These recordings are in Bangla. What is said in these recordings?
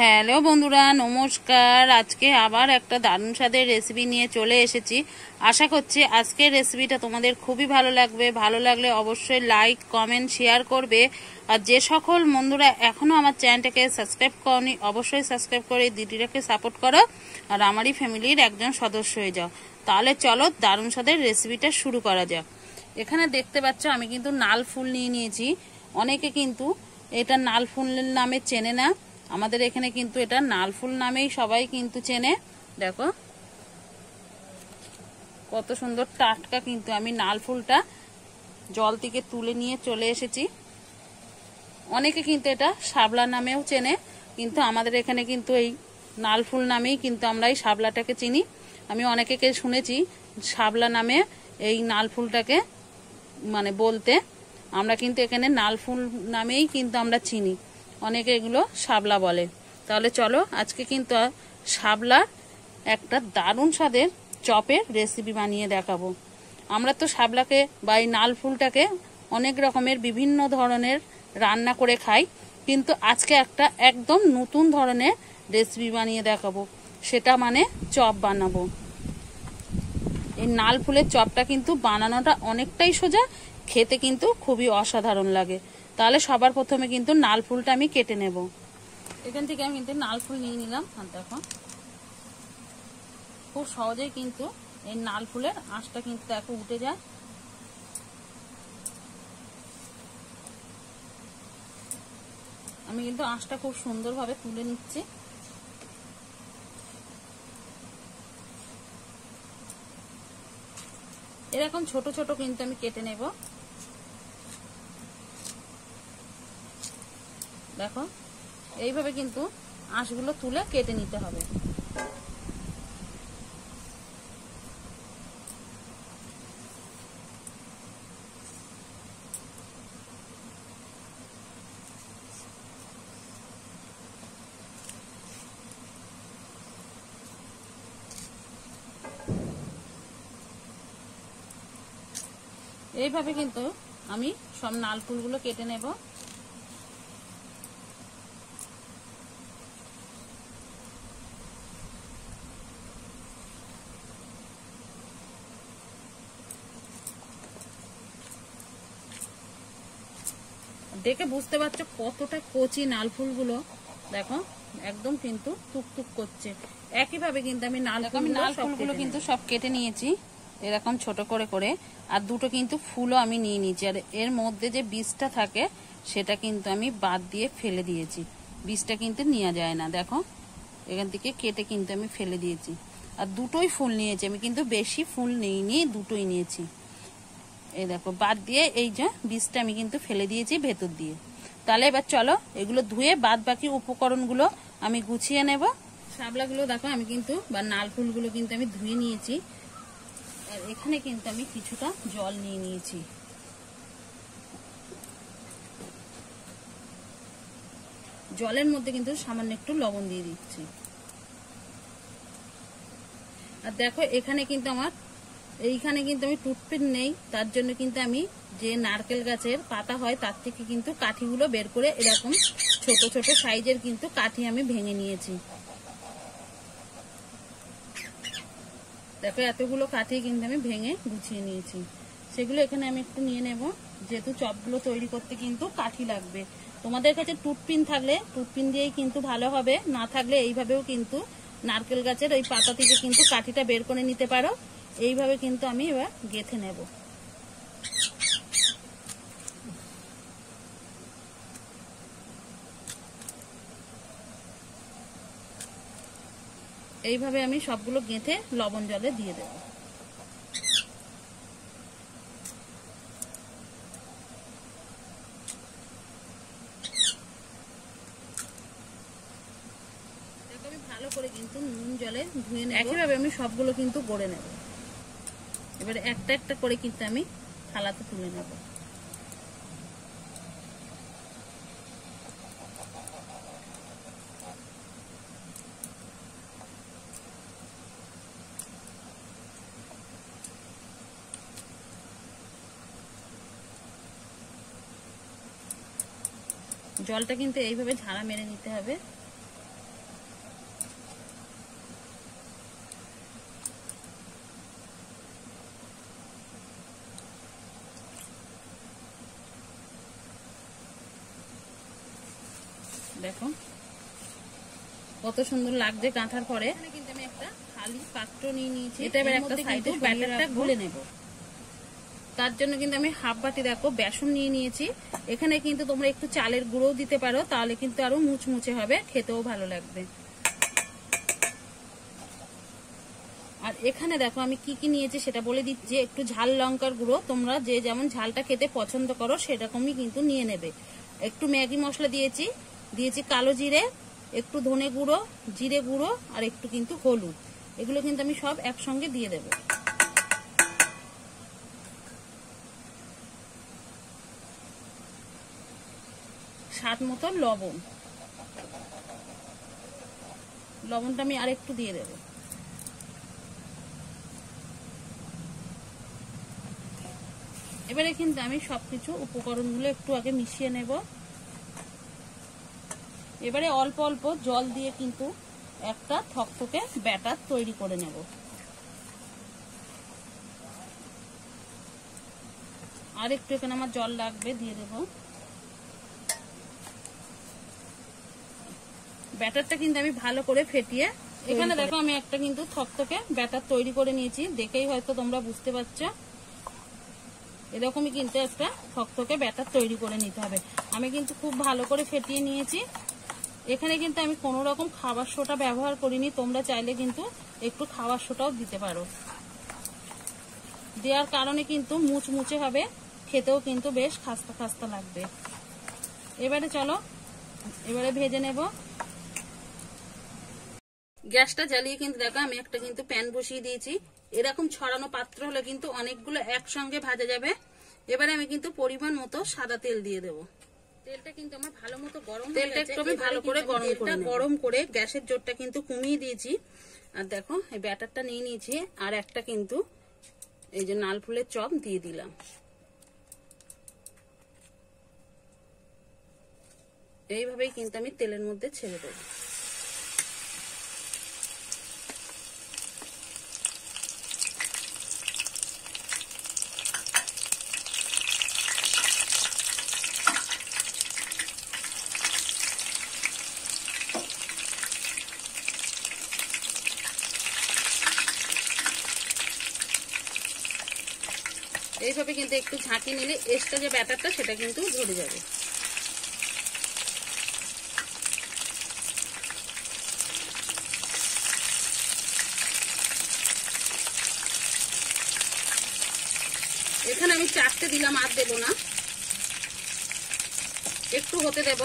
হ্যালো বন্ধুরা, নমস্কার। আজকে আবার একটা দারুণ স্বাদের রেসিপি নিয়ে চলে এসেছি। আশা করছি আজকের রেসিপিটা তোমাদের খুবই ভালো লাগবে। ভালো লাগলে অবশ্যই লাইক, কমেন্ট, শেয়ার করবে। আর যে সকল বন্ধুরা এখনো আমার চ্যানেলটাকে সাবস্ক্রাইব করনি, অবশ্যই সাবস্ক্রাইব করে দিদিটাকে সাপোর্ট করো আর আমারই ফ্যামিলির একজন সদস্য হয়ে যাও। তাহলে চলো দারুণ স্বাদের রেসিপিটা শুরু করা যাক। এখানে দেখতে পাচ্ছ আমি কিন্তু নাল ফুল নিয়ে নিয়েছি। অনেকে কিন্তু এটা নাল ফুলের নামে চেনে না, আমাদের এখানে কিন্তু এটা নাল ফুল নামেই সবাই কিন্তু চেনে। দেখো কত সুন্দর টাটকা, কিন্তু আমি নাল ফুলটা জল থেকে তুলে নিয়ে চলে এসেছি। অনেকে কিন্তু এটা শাপলা নামেও চেনে, কিন্তু আমাদের এখানে কিন্তু এই নাল ফুল নামেই কিন্তু আমরা এই শাপলাটাকে চিনি। আমি অনেকে শুনেছি শাপলা নামে এই নাল ফুলটাকে মানে বলতে, আমরা কিন্তু এখানে নাল ফুল নামেই কিন্তু আমরা চিনি। অনেকে এগুলো শাপলা বলে। তাহলে চলো আজকে কিন্তু শাপলা একটা দারুণ স্বাদের চপের রেসিপি বানিয়ে দেখাবো। আমরা তো শাপলাকে বা এই নাল ফুলটাকে অনেক রকমের বিভিন্ন ধরনের রান্না করে খাই, কিন্তু আজকে একটা একদম নতুন ধরনের রেসিপি বানিয়ে দেখাবো, সেটা মানে চপ বানাবো। এই নাল ফুলের চপটা কিন্তু বানানোটা অনেকটাই সোজা, খেতে কিন্তু খুবই অসাধারণ লাগে। তাহলে সবার প্রথমে কিন্তু নাল ফুলটা আমি কেটে নেব। এখান থেকে আমি কিন্তু নাল ফুল নিয়ে নিলাম। আর দেখো খুব সহজেই কিন্তু এই নাল ফুলের আঁশটা কিন্তু দেখো উঠে যায়। আমি কিন্তু আঁশটা খুব সুন্দরভাবে তুলে নিচ্ছি। এরকম ছোট ছোট কিন্তু আমি কেটে নেব। দেখো এইভাবে কিন্তু আঁশগুলো তুলে কেটে নিতে হবে। এইভাবে কিন্তু আমি সব নাল ফুলগুলো কেটে নেব। দেখে বুঝতে পারছো কতটা কচি নাল ফুলগুলো। দেখো একদম কিন্তু টুকটুক করছে। একইভাবে কিন্তু আমি নাল ফুলগুলো কিন্তু সব কেটে নিয়েছি এরকম ছোট করে করে। আর দুটো কিন্তু ফুলও আমি নিয়ে নিয়েছি। আর এর মধ্যে যে বীজটা থাকে সেটা কিন্তু আমি বাদ দিয়ে ফেলে দিয়েছি। বীজটা কিন্তু নেওয়া যায় না। দেখো এখান থেকে কেটে কিন্তু আমি ফেলে দিয়েছি। আর দুটোই ফুল নিয়েছি আমি, কিন্তু বেশি ফুল নিইনি, দুটোই নিয়েছি। এই দেখো বাদ দিয়ে এই যে বীজটা আমি কিন্তু ফেলে দিয়েছি ভেতর দিয়ে। তাহলে এবার চলো এগুলো ধুয়ে বাদ বাকি উপকরণগুলো আমি গুছিয়ে নেব। শাপলাগুলো দেখো আমি কিন্তু বা নাল ফুলগুলো কিন্তু আমি ধুয়ে নিয়েছি। আর এখানে কিন্তু আমি কিছুটা জল নিয়ে নিয়েছি। জলের মধ্যে কিন্তু সামান্য একটু লবণ দিয়ে দিচ্ছি। আর দেখো এখানে কিন্তু আমার এইখানে কিন্তু আমি টুথপিক নেই, তার জন্য কিন্তু আমি যে নারকেল গাছের পাতা হয় তার থেকে কিন্তু কাঠিগুলো বের করে এরকম ছোট ছোট সাইজের কিন্তু কাঠি আমি ভেঙে নিয়েছি। দেখো এতগুলো কাঠি কিন্তু আমি ভেঙে গুছিয়ে নিয়েছি। সেগুলো এখানে আমি একটু নিয়ে নেব, যেহেতু চপগুলো তৈরি করতে কিন্তু কাঠি লাগবে। তোমাদের কাছে টুথপিন থাকলে টুথপিন দিয়েই কিন্তু ভালো হবে, না থাকলে এইভাবেও কিন্তু নারকেল গাছের ওই পাতা থেকে কিন্তু কাঠিটা বের করে নিতে পারো। এইভাবে কিন্তু আমি এবার গেঁথে নেব। এইভাবে আমি সবগুলো গেঁথে লবণ জলে দিয়ে দেব। আমি ভালো করে কিন্তু নুন জলে ধুয়ে নেব। একইভাবে আমি সবগুলো কিন্তু গড়ে নেব। এবারে একটা একটা করে কিন্তু আমি থালাতে তুলে নেব। জলটা কিন্তু এইভাবে ঝাড়া মেরে নিতে হবে। দেখো কত সুন্দর লাগছে গাঁথার পরে। কিন্তু আমি একটা খালি পাত্র নিয়ে নিয়েছি, এটা এবার একটা সাইডে ব্যাটারটা গুলে নেব। তার জন্য কিন্তু আমি হাফ বাটি দেখো বেসন নিয়ে নিয়েছি। এখানে কিন্তু তোমরা একটু চালের গুঁড়োও দিতে পারো, তাহলে কিন্তু আরো মুচমুচে হবে, খেতেও ভালো লাগবে। আর এখানে দেখো আমি কি কি নিয়েছি সেটা বলে দিচ্ছি। একটু ঝাল লঙ্কার গুঁড়ো, তোমরা যে যেমন ঝালটা খেতে পছন্দ করো সেরকমই কিন্তু নিয়ে নেবে। একটু ম্যাগি মশলা দিয়েছি কালো জিরে, একটু ধনে গুঁড়ো, জিরে গুঁড়ো, আর একটু কিন্তু হলুদ। এগুলো কিন্তু আমি সব একসঙ্গে দিয়ে দেব। স্বাদ মতো লবণটা আমি আর একটু দিয়ে দেব। এবারে কিন্তু আমি সবকিছু উপকরণগুলো একটু আগে মিশিয়ে নেব। এবারে অল্প অল্প জল দিয়ে কিন্তু একটা থকথকে ব্যাটার তৈরি করে নেব। আর একটু এখানে আমার জল লাগবে, দিয়ে দেব। ব্যাটারটা কিন্তু আমি ভালো করে ফেটিয়ে, এখানে দেখো আমি একটা কিন্তু থকথকে ব্যাটার তৈরি করে নিয়েছি, দেখেই হয়তো তোমরা বুঝতে পারছো। এরকমই কিন্তু একটা থকথকে ব্যাটার তৈরি করে নিতে হবে। আমি কিন্তু খুব ভালো করে ফেটিয়ে নিয়েছি। এখানে কিন্তু আমি কোনো রকম খাবার সোডা ব্যবহার করিনি, তোমরা চাইলে কিন্তু একটু খাবার সোডাও দিতে পারো। দেওয়ার কারণে কিন্তু মুচমুচে হবে, খেতেও কিন্তু বেশ খাস্তা খাস্তা লাগবে। এবারে চলো এবারে ভেজে নেব। গ্যাসটা জ্বালিয়ে কিন্তু দেখো আমি একটা কিন্তু প্যান বসিয়ে দিয়েছি। এরকম ছড়ানো পাত্র হলে কিন্তু অনেকগুলো একসঙ্গে ভাজা যাবে। এবারে আমি কিন্তু পরিমাণ মতো সাদা তেল দিয়ে দেবো। তেলটা কিন্তু আমার ভালো মতো গরম, তেলটা একটু আমি ভালো করে গরম করে গ্যাসের জোরটা কিন্তু কমিয়ে দিয়েছি। আর দেখো এই ব্যাটারটা নিয়ে নিয়েছি, আর একটা কিন্তু এই যে নাল ফুলের চপ দিয়ে দিলাম। এইভাবেই কিন্তু আমি তেলের মধ্যে ছেড়ে দেবো। এইভাবে কিন্তু একটু ঝাঁকি নিলে এক্সট্রা যে ব্যাটারটা সেটা কিন্তু ঝরে যাবে। এখানে আমি 4টে দিলাম, আর দেব না, একটু হতে দেব।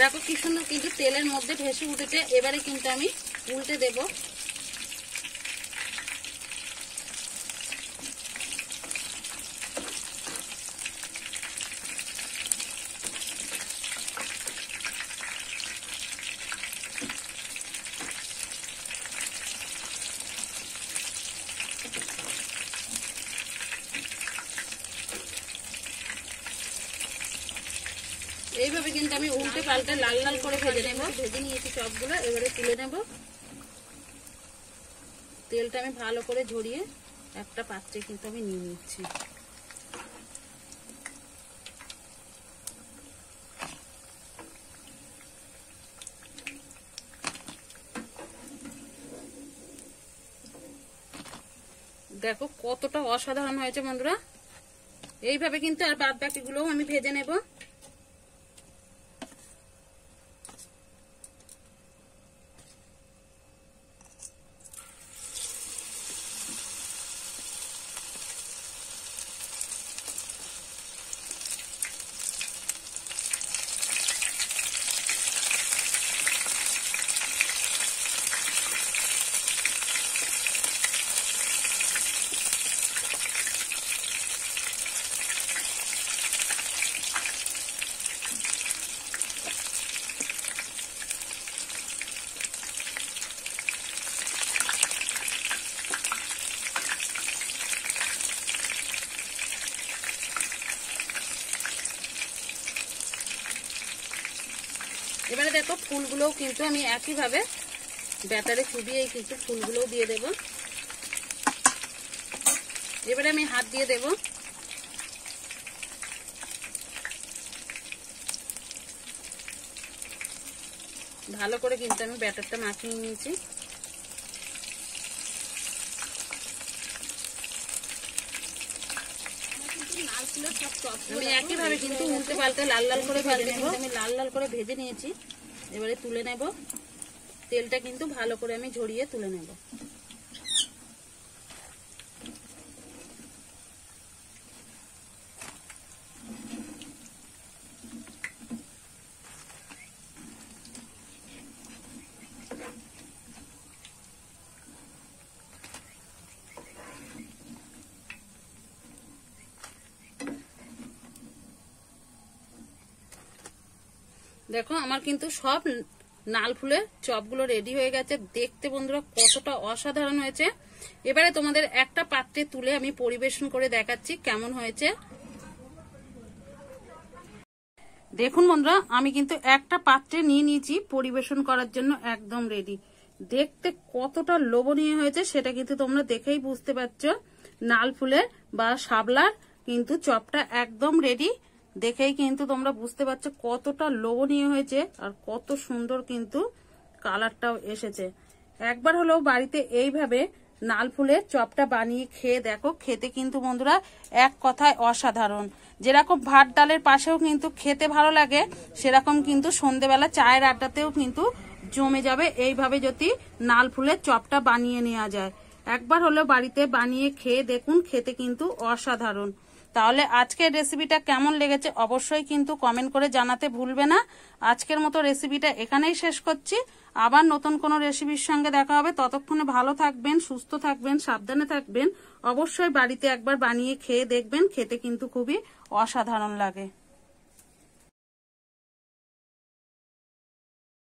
দেখো কি সুন্দর কিন্তু তেলের মধ্যে ভেসে উঠেছে। এবারে কিন্তু আমি উল্টে দেব। এইভাবে কিন্তু আমি উল্টে পাল্টে লাল লাল করে ভেজে নেব। ভেজে নিয়েছি সবগুলো, এবারে তুলে নেব। তেলটা আমি ভালো করে ঝরিয়ে একটা পাত্রে কিন্তু আমি নিয়ে নিচ্ছি। দেখো কতটা অসাধারণ হয়েছে বন্ধুরা। এইভাবে কিন্তু আর বাদ বাকিগুলোও আমি ভেজে নেব। এবারে দেখো ফুলগুলোও কিন্তু আমি একইভাবে ব্যাটারে চুবিয়ে কিন্তু ফুলগুলোও দিয়ে দেব। এবারে আমি হাত দিয়ে দেব। ভালো করে কিন্তু আমি ব্যাটারটা মাখিয়ে নিয়েছি। আমি একইভাবে কিন্তু উল্টে পাল্টে লাল লাল করে ভেজে নেব। আমি লাল লাল করে ভেজে নিয়েছি, এবারে তুলে নেব। তেলটা কিন্তু ভালো করে আমি ঝরিয়ে তুলে নেব। দেখো আমার কিন্তু সব নাল ফুলের চপগুলো রেডি হয়ে গেছে। দেখতে বন্ধুরা কতটা অসাধারণ হয়েছে। এবারে তোমাদের একটা পাত্রে তুলে আমি পরিবেশন করে দেখাচ্ছি কেমন হয়েছে। দেখুন বন্ধুরা, আমি কিন্তু একটা পাত্রে নিয়ে নিয়েছি পরিবেশন করার জন্য, একদম রেডি। দেখতে কতটা লোভনীয় হয়েছে সেটা কিন্তু তোমরা দেখেই বুঝতে পারছো। নাল ফুলের বা শাপলার কিন্তু চপটা একদম রেডি। দেখেই কিন্তু তোমরা বুঝতে পারছো কতটা লোভনীয় হয়েছে আর কত সুন্দর কিন্তু কালারটাও এসেছে। একবার হলেও বাড়িতে এইভাবে নাল ফুলের চপটা বানিয়ে খেয়ে দেখো। খেতে কিন্তু বন্ধুরা এক কথায় অসাধারণ। যেরকম ভাত ডালের পাশেও কিন্তু খেতে ভালো লাগে, সেরকম কিন্তু সন্ধেবেলা চায়ের আড্ডাতেও কিন্তু জমে যাবে এইভাবে যদি নাল ফুলের চপটা বানিয়ে নেওয়া যায়। একবার হলেও বাড়িতে বানিয়ে খেয়ে দেখুন, খেতে কিন্তু অসাধারণ। তাহলে আজকের রেসিপিটা কেমন লেগেছে অবশ্যই কিন্তু কমেন্ট করে জানাতে ভুলবে না। আজকের মতো রেসিপিটা এখানেই শেষ করছি। আবার নতুন কোনো রেসিপির সঙ্গে দেখা হবে। ততক্ষণে ভালো থাকবেন, সুস্থ থাকবেন, সাবধানে থাকবেন। অবশ্যই বাড়িতে একবার বানিয়ে খেয়ে দেখবেন, খেতে কিন্তু খুবই অসাধারণ লাগে।